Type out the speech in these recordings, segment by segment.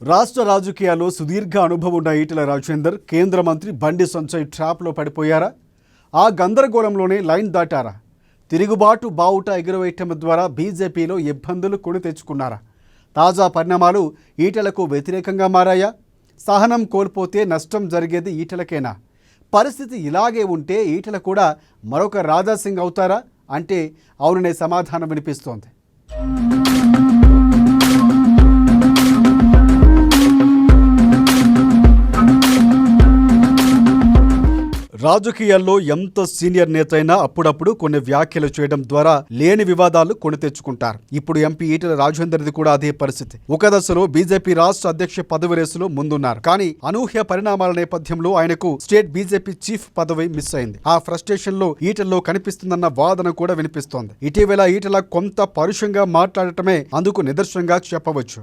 రాష్ట్ర రాజకీయాల్లో సుదీర్ఘ అనుభవం ఉన్న ఈటెల రాజేందర్ కేంద్ర మంత్రి బండి సంజయ్ ట్రాప్లో పడిపోయారా? ఆ గందరగోళంలోనే లైన్ దాటారా? తిరుగుబాటు బావుట ఎగురవేయటం ద్వారా బీజేపీలో ఇబ్బందులు కొని తెచ్చుకున్నారా? తాజా పరిణామాలు ఈటెలకు వ్యతిరేకంగా మారాయా? సహనం కోల్పోతే నష్టం జరిగేది ఈటెలకేనా? పరిస్థితి ఇలాగే ఉంటే ఈటెల కూడా మరొక రాజాసింగ్ అవుతారా అంటే అవుననే సమాధానం వినిపిస్తోంది. రాజకీయాల్లో ఎంత సీనియర్ నేత అయినా అప్పుడప్పుడు కొన్ని వ్యాఖ్యలు చేయడం ద్వారా లేని వివాదాలు కొని తెచ్చుకుంటారు. ఇప్పుడు ఎంపీ ఈటెల రాజేందర్ది కూడా అదే పరిస్థితి. ఒక దశలో బీజేపీ రాష్ట్ర అధ్యక్ష పదవి రేసులో ముందున్నారు. కానీ అనూహ్య పరిణామాల నేపథ్యంలో ఆయనకు స్టేట్ బీజేపీ చీఫ్ పదవి మిస్ అయింది. ఆ ఫ్రస్ట్రేషన్ లో ఈటెల్లో కనిపిస్తుందన్న వాదన కూడా వినిపిస్తోంది. ఇటీవల ఈటెల కొంత పరుషంగా మాట్లాడటమే అందుకు నిదర్శనంగా చెప్పవచ్చు.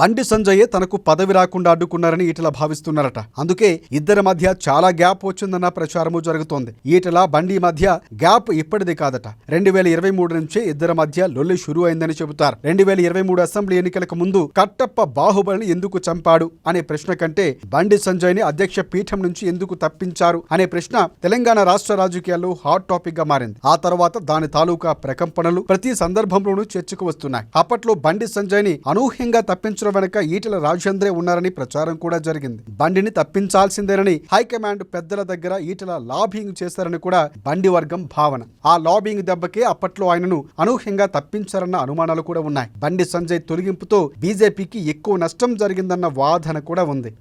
బండి సంజయ్ తనకు పదవి రాకుండా అడ్డుకున్నారని ఈటెల భావిస్తున్నారట. అందుకే ఇద్దరి మధ్య చాలా గ్యాప్ వచ్చిందన్న ప్రచారము జరుగుతోంది. ఈటెల బండి మధ్య గ్యాప్ ఇప్పటిది కాదట. 2023 నుంచే ఇద్దరి మధ్య లొల్లి షురూ అయిందని చెబుతారు. 2023 అసెంబ్లీ ఎన్నికలకు ముందు కట్టప్ప బాహుబలిని ఎందుకు చంపాడు అనే ప్రశ్న కంటే బండి సంజయ్ ని అధ్యక్ష పీఠం నుంచి ఎందుకు తప్పించారు అనే ప్రశ్న తెలంగాణ రాష్ట్ర రాజకీయాల్లో హాట్ టాపిక్ గా మారింది. ఆ తర్వాత దాని తాలూకా ప్రకంపనలు ప్రతి సందర్భంలోనూ చర్చకు వస్తున్నాయి. అప్పట్లో బండి సంజయ్ ని అనూహ్యంగా తప్పించడం వెనక ఈటెల రాజేంద్రే ఉన్నారని ప్రచారం కూడా జరిగింది. బండిని తప్పించాల్సిందేనని హైకమాండ్ పెద్దల దగ్గర ఈటెల లాబింగ్ చేశారని కూడా బండి వర్గం భావన. ఆ లాబింగ్ దెబ్బకే అప్పట్లో ఆయనను అనూహ్యంగా తప్పించారన్న అనుమానాలు కూడా ఉన్నాయి. బండి సంజయ్ తొలగింపుతో బీజేపీకి ఎక్కువ నష్టం జరిగిందన్న వాదన కూడా ఉంది.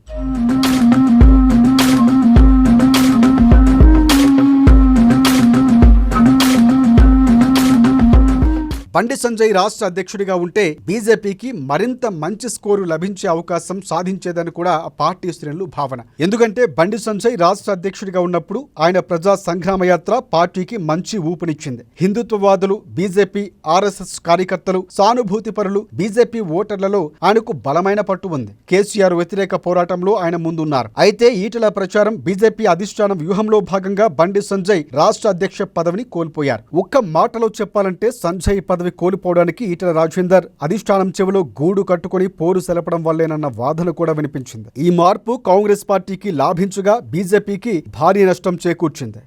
బండి సంజయ్ రాష్ట్ర అధ్యక్షుడిగా ఉంటే బీజేపీకి మరింత మంచి స్కోరు లభించే అవకాశం సాధించేదని కూడా ఆ పార్టీ శ్రేణులు భావన. ఎందుకంటే బండి సంజయ్ రాష్ట్ర అధ్యక్షుడిగా ఉన్నప్పుడు ఆయన ప్రజా సంగ్రామ యాత్ర పార్టీకి మంచి ఊపునిచ్చింది. హిందుత్వవాదులు, బీజేపీ, ఆర్ఎస్ఎస్ కార్యకర్తలు, సానుభూతి పరులు, బీజేపీ ఓటర్లలో ఆయనకు బలమైన పట్టు ఉంది. కేసీఆర్ వ్యతిరేక పోరాటంలో ఆయన ముందున్నారు. అయితే ఈటెల ప్రచారం బీజేపీ అధిష్టానం వ్యూహంలో భాగంగా బండి సంజయ్ రాష్ట్ర అధ్యక్ష పదవిని కోల్పోయారు. ఒక్క మాటలో చెప్పాలంటే సంజయ్ పదవి కోల్పోవడానికి ఈటెల రాజేందర్ అధిష్టానం చెవిలో గూడు కట్టుకుని పోరు సెలపడం వల్లేనన్న వాదన కూడా వినిపించింది. ఈ మార్పు కాంగ్రెస్ పార్టీకి లాభించగా బీజేపీకి భారీ నష్టం చేకూర్చింది.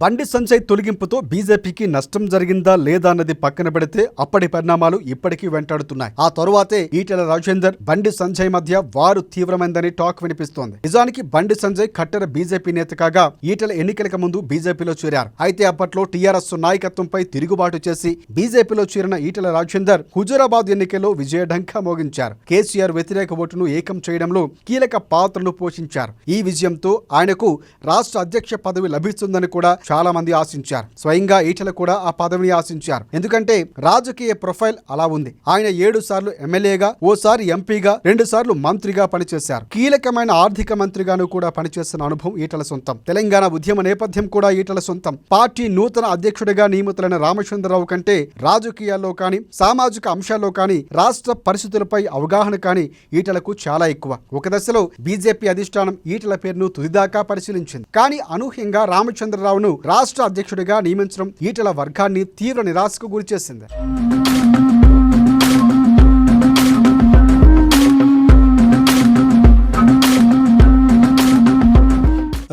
బండి సంజయ్ తొలగింపుతో బీజేపీకి నష్టం జరిగిందా లేదా అన్నది పక్కన పెడితే అప్పటి పరిణామాలు ఇప్పటికీ వెంటాడుతున్నాయి. ఆ తరువాతే ఈటెల రాజేందర్, బండి సంజయ్ మధ్య వారు తీవ్రమైందని టాక్ వినిపిస్తోంది. నిజానికి బండి సంజయ్ కట్టర బీజేపీ నేత కాగా ఈటెల ఎన్నికలకు ముందు బీజేపీలో చేరారు. అయితే అప్పట్లో టీఆర్ఎస్ నాయకత్వంపై తిరుగుబాటు చేసి బీజేపీలో చేరిన ఈటెల రాజేందర్ హుజూరాబాద్ ఎన్నికల్లో విజయఢంకా మోగించారు. కేసీఆర్ వ్యతిరేక ఓటును ఏకం చేయడంలో కీలక పాత్రను పోషించారు. ఈ విజయంతో ఆయనకు రాష్ట్ర అధ్యక్ష పదవి లభిస్తుందని కూడా చాలా మంది ఆశించారు. స్వయంగా ఈటెల కూడా ఆ పదవిని ఆశించారు. ఎందుకంటే రాజకీయ ప్రొఫైల్ అలా ఉంది. ఆయన 7 సార్లు ఎమ్మెల్యేగా, ఓసారి ఎంపీగా, 2 సార్లు మంత్రిగా పనిచేశారు. కీలకమైన ఆర్థిక మంత్రిగాను కూడా పనిచేసిన అనుభవం ఈటెల సొంతం. తెలంగాణ ఉద్యమ నేపథ్యం కూడా ఈటెల సొంతం. పార్టీ నూతన అధ్యక్షుడిగా నియమితులైన రామచంద్రరావు కంటే రాజకీయాల్లో కానీ, సామాజిక అంశాల్లో కానీ, రాష్ట్ర పరిస్థితులపై అవగాహన కానీ ఈటెలకు చాలా ఎక్కువ. ఒక దశలో బీజేపీ అధిష్టానం ఈటెల పేరును తుదిదాకా పరిశీలించింది. కానీ అనూహ్యంగా రామచంద్రరావును రాష్ట్ర అధ్యక్షుడిగా నియమించడం ఈటెల వర్గాన్ని తీవ్ర నిరాశకు గురిచేసింది.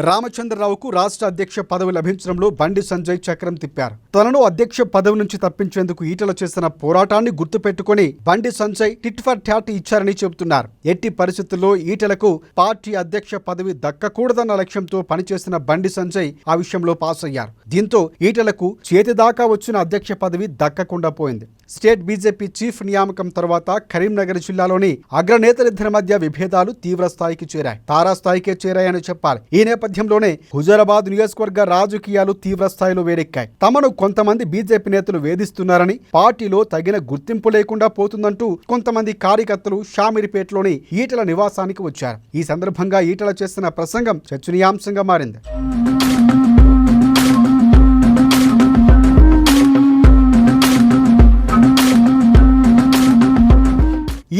రామచంద్రరావుకు రాష్ట్ర అధ్యక్ష పదవి లభించడంలో బండి సంజయ్ చక్రం తిప్పారు. తనను అధ్యక్ష పదవి నుంచి తప్పించేందుకు ఈటెల చేసిన పోరాటాన్ని గుర్తుపెట్టుకుని Bandi Sanjay tit for tat ఇచ్చారని చెబుతున్నారు. ఎట్టి పరిస్థితుల్లో ఈటెలకు పార్టీ అధ్యక్ష పదవి దక్కకూడదన్న లక్ష్యంతో పనిచేసిన బండి సంజయ్ ఆ విషయంలో పాస్ అయ్యారు. దీంతో ఈటెలకు చేతిదాకా వచ్చిన అధ్యక్ష పదవి దక్కకుండా పోయింది. స్టేట్ బీజేపీ చీఫ్ నియామకం తర్వాత కరీంనగర్ జిల్లాలోని అగ్రనేతలిద్దరి మధ్య విభేదాలు తీవ్ర స్థాయికి చేరాయి. తారాస్థాయికే చేరాయని చెప్పాలి. ఈ నేపథ్యంలోనే హుజూరాబాద్ నియోజకవర్గ రాజకీయాలు తీవ్ర స్థాయిలో వేడెక్కాయి. తమను కొంతమంది బీజేపీ నేతలు వేధిస్తున్నారని, పార్టీలో తగిన గుర్తింపు లేకుండా పోతుందంటూ కొంతమంది కార్యకర్తలు షామీర్పేటలోని ఈటెల నివాసానికి వచ్చారు. ఈ సందర్భంగా ఈటెల చేసిన ప్రసంగం చర్చనీయాంశంగా మారింది.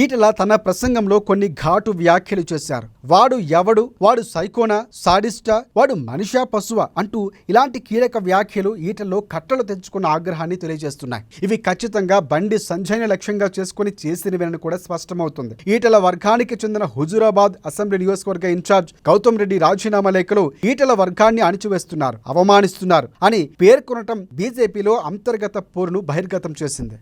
ఈటెల తన ప్రసంగంలో కొన్ని ఘాటు వ్యాఖ్యలు చేశారు. వాడు ఎవడు, వాడు సైకోనా, సాడిస్టా, వాడు మనిషా పశువా అంటూ ఇలాంటి కీలక వ్యాఖ్యలు ఈటెల్లో కట్టలు తెంచుకున్న ఆగ్రహాన్ని తెలియజేస్తున్నాయి. ఇవి ఖచ్చితంగా బండి సంజయ్ని లక్ష్యంగా చేసుకుని చేసినవేనని కూడా స్పష్టమవుతుంది. ఈటెల వర్గానికి చెందిన హుజూరాబాద్ అసెంబ్లీ నియోజకవర్గ ఇన్ఛార్జ్ గౌతమ్ రెడ్డి రాజీనామా లేఖలు ఈటెల వర్గాన్ని అణిచివేస్తున్నారు, అవమానిస్తున్నారు అని పేర్కొనటం బీజేపీలో అంతర్గత పోరును బహిర్గతం చేసింది.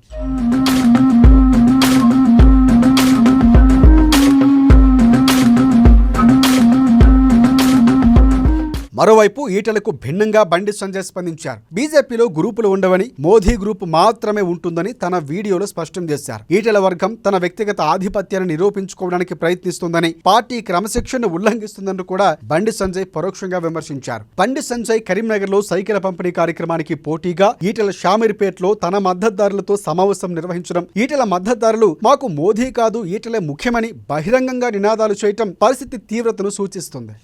మరోవైపు ఈటెలకు భిన్నంగా బండి సంజయ్ స్పందించారు. బీజేపీలో గ్రూపులు ఉండవని, మోదీ గ్రూప్ మాత్రమే ఉంటుందని తన వీడియోలో స్పష్టం చేశారు. ఈటెల వర్గం తన వ్యక్తిగత ఆధిపత్యాన్ని నిరూపించుకోవడానికి ప్రయత్నిస్తుందని, పార్టీ క్రమశిక్షణను ఉల్లంఘిస్తుందని కూడా బండి సంజయ్ పరోక్షంగా విమర్శించారు. బండి సంజయ్ కరీంనగర్ లో సైకిల్ పంపిణీ కార్యక్రమానికి పోటీగా ఈటెల షామీర్పేటలో తన మద్దతుదారులతో సమావేశం నిర్వహించడం, ఈటెల మద్దతుదారులు మాకు మోదీ కాదు ఈటెలే ముఖ్యమని బహిరంగంగా నినాదాలు చేయటం పరిస్థితి తీవ్రతను సూచిస్తుంది.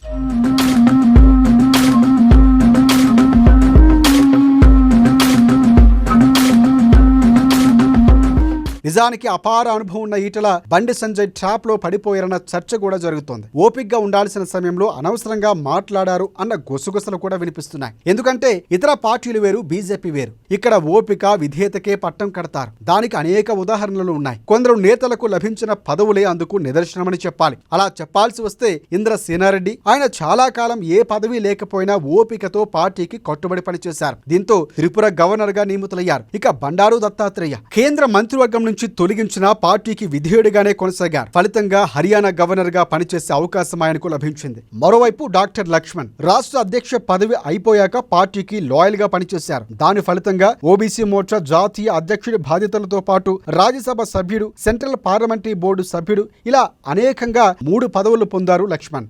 నిజానికి అపార అనుభవం ఉన్న ఈటెల బండి సంజయ్ ట్రాప్ లో పడిపోయారన్న చర్చ కూడా జరుగుతోంది. ఓపికగా ఉండాల్సిన సమయంలో అనవసరంగా మాట్లాడారు అన్న గుసగుసలు కూడా వినిపిస్తున్నాయి. ఎందుకంటే ఇతర పార్టీలు వేరు, బీజేపీ వేరు. ఇక్కడ ఓపిక, విధేయతకే పట్టం కడతారు. దానికి అనేక ఉదాహరణలు ఉన్నాయి. కొందరు నేతలకు లభించిన పదవులే అందుకు నిదర్శనమని చెప్పాలి. అలా చెప్పాల్సి వస్తే ఇంద్రసేనారెడ్డి, ఆయన చాలా కాలం ఏ పదవి లేకపోయినా ఓపికతో పార్టీకి కట్టుబడి పనిచేశారు. దీంతో త్రిపుర గవర్నర్ గా నియమితులయ్యారు. ఇక బండారు దత్తాత్రేయ కేంద్ర మంత్రివర్గం నుంచి తొలగించిన పార్టీకి విధేయుడిగానే కొనసాగారు. ఫలితంగా హర్యానా గవర్నర్ గా పనిచేసే అవకాశం ఆయనకు లభించింది. మరోవైపు డాక్టర్ లక్ష్మణ్ రాష్ట్ర అధ్యక్ష పదవి అయిపోయాక పార్టీకి లాయల్ గా పనిచేశారు. దాని ఫలితంగా ఓబీసీ మోర్చా జాతీయ అధ్యక్షుడి బాధ్యతలతో పాటు రాజ్యసభ సభ్యుడు, సెంట్రల్ పార్లమెంటరీ బోర్డు సభ్యుడు, ఇలా అనేకంగా 3 పదవులు పొందారు లక్ష్మణ్.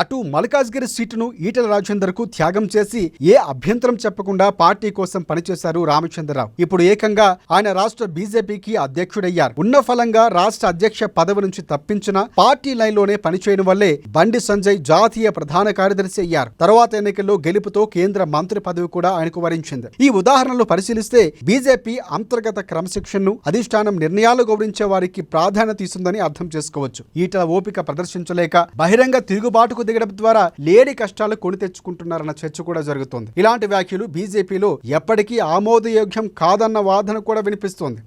అటు మల్కాజ్గిరి సీటును ఈటెల రాజేందర్ కు త్యాగం చేసి ఏ అభ్యంతరం చెప్పకుండా పార్టీ కోసం పనిచేశారు రామచంద్రరావు. ఇప్పుడు ఏకంగా ఆయన రాష్ట్ర బీజేపీకి అధ్యక్షుడయ్యారు. ఉన్న ఫలంగా రాష్ట్ర అధ్యక్ష పదవి నుంచి తప్పించిన పార్టీ లైన్లోనే పనిచేయడం వల్లే బండి సంజయ్ జాతీయ ప్రధాన కార్యదర్శి అయ్యారు. తర్వాత ఎన్నికల్లో గెలుపుతో కేంద్ర మంత్రి పదవి కూడా ఆయనకు వరించింది. ఈ ఉదాహరణలు పరిశీలిస్తే బీజేపీ అంతర్గత క్రమశిక్షణను, అధిష్టానం నిర్ణయాలు గౌరవించే వారికి ప్రాధాన్యత ఇస్తుందని అర్థం చేసుకోవచ్చు. ఈటెల ఓపిక ప్రదర్శించలేక బహిరంగ తిరుగుబాటుకు దిగడం ద్వారా లేని కష్టాలు కొని తెచ్చుకుంటున్నారన్న చర్చ కూడా జరుగుతోంది. ఇలాంటి వ్యాఖ్యలు బీజేపీలో ఎప్పటికీ ఆమోదయోగ్యం కాదన్న వాదన కూడా వినిపిస్తోంది.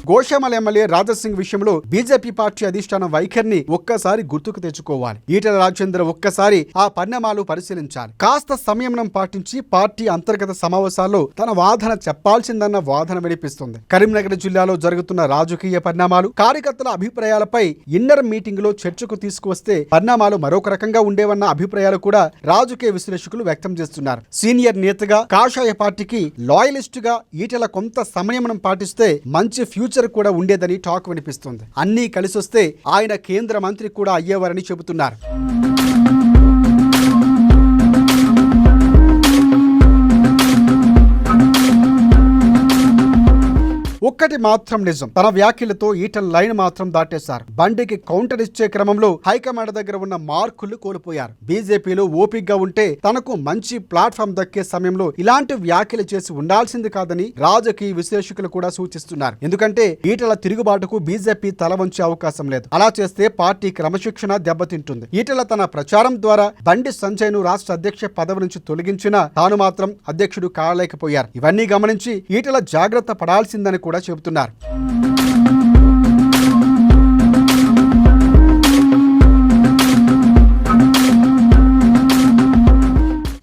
గోషామల్ ఎమ్మెల్యే రాజాసింగ్ విషయంలో బీజేపీ పార్టీ అధిష్టానం వైఖరిని ఒక్కసారి గుర్తుకు తెచ్చుకోవాలి. ఈటెల రాజేందర్ ఒక్కసారి ఆ పరిణామాలు పరిశీలించాలి. కాస్త సంయమనం పాటించి పార్టీ అంతర్గత సమావేశాల్లో తన వాదన చెప్పాల్సిందన్న వాదన వినిపిస్తుంది. కరీంనగర్ జిల్లాలో జరుగుతున్న రాజకీయ పరిణామాలు, కార్యకర్తల అభిప్రాయాలపై ఇన్నర్ మీటింగ్ లో చర్చకు తీసుకువస్తే పరిణామాలు మరొక రకంగా ఉండేవన్న అభిప్రాయాలు కూడా రాజకీయ విశ్లేషకులు వ్యక్తం చేస్తున్నారు. సీనియర్ నేతగా, కాషాయ పార్టీకి లాయలిస్ట్ గా ఈటెల కొంత సంయమనం పాటిస్తే మంచి ఫ్యూచర్ కూడా ఉండేదని టాక్ వినిపిస్తుంది. అన్నీ కలిసొస్తే ఆయన కేంద్ర మంత్రి కూడా అయ్యేవారని చెబుతున్నారు. ఒక్కటి మాత్రం నిజం, తన వ్యాఖ్యలతో ఈటెల లైన్ మాత్రం దాటేశారు. బండికి కౌంటర్ ఇచ్చే క్రమంలో హైకమాండ్ దగ్గర ఉన్న మార్కులు కోల్పోయారు. బీజేపీలో ఓపికగా ఉంటే తనకు మంచి ప్లాట్ఫామ్ దక్కే సమయంలో ఇలాంటి వ్యాఖ్యలు చేసి ఉండాల్సింది కాదని రాజకీయ విశ్లేషకులు కూడా సూచిస్తున్నారు. ఎందుకంటే ఈటెల తిరుగుబాటుకు బీజేపీ తల వంచే అవకాశం లేదు. అలా చేస్తే పార్టీ క్రమశిక్షణ దెబ్బతింటుంది. ఈటెల తన ప్రచారం ద్వారా బండి సంజయ్ ను రాష్ట్ర అధ్యక్ష పదవి నుంచి తొలగించినా తాను మాత్రం అధ్యక్షుడు కాలేకపోయారు. ఇవన్నీ గమనించి ఈటెల జాగ్రత్త పడాల్సిందని కూడా చెబుతున్నారు.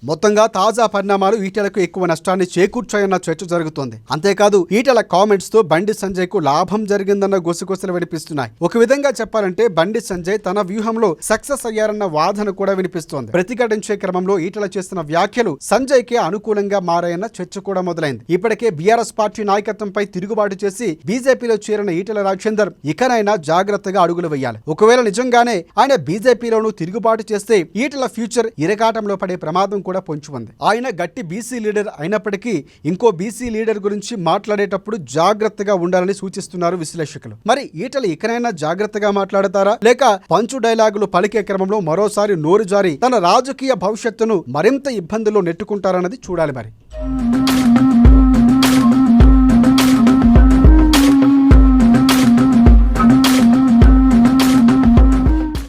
మొత్తంగా తాజా పరిణామాలు ఈటెలకు ఎక్కువ నష్టాన్ని చేకూర్చాయన్న చర్చ జరుగుతోంది. అంతేకాదు ఈటెల కామెంట్స్ తో బండి సంజయ్ కు లాభం జరిగిందన్న గుసగుసలు వినిపిస్తున్నాయి. ఒక విధంగా చెప్పాలంటే బండి సంజయ్ తన వ్యూహంలో సక్సెస్ అయ్యారన్న వాదన కూడా వినిపిస్తోంది. ప్రతిఘటించే క్రమంలో ఈటెల చేస్తున్న వ్యాఖ్యలు సంజయ్ కి అనుకూలంగా మారాయన్న చర్చ కూడా మొదలైంది. ఇప్పటికే బీఆర్ఎస్ పార్టీ నాయకత్వంపై తిరుగుబాటు చేసి బీజేపీలో చేరిన ఈటెల రాజేందర్ ఇకనైనా జాగ్రత్తగా అడుగులు వేయాలి. ఒకవేళ నిజంగానే ఆయన బీజేపీలోనూ తిరుగుబాటు చేస్తే ఈటెల ఫ్యూచర్ ఇరకాటంలో పడే ప్రమాదం కూడా కూడా పొంచి ఉంది. ఆయన గట్టి బీసీ లీడర్ అయినప్పటికీ ఇంకో బీసీ లీడర్ గురించి మాట్లాడేటప్పుడు జాగ్రత్తగా ఉండాలని సూచిస్తున్నారు విశ్లేషకులు. మరి ఈటల ఇకనైనా జాగ్రత్తగా మాట్లాడతారా, లేక పంచు డైలాగులు పలికే క్రమంలో మరోసారి నోరు జారి తన రాజకీయ భవిష్యత్తును మరింత ఇబ్బందుల్లో నెట్టుకుంటారన్నది చూడాలి మరి.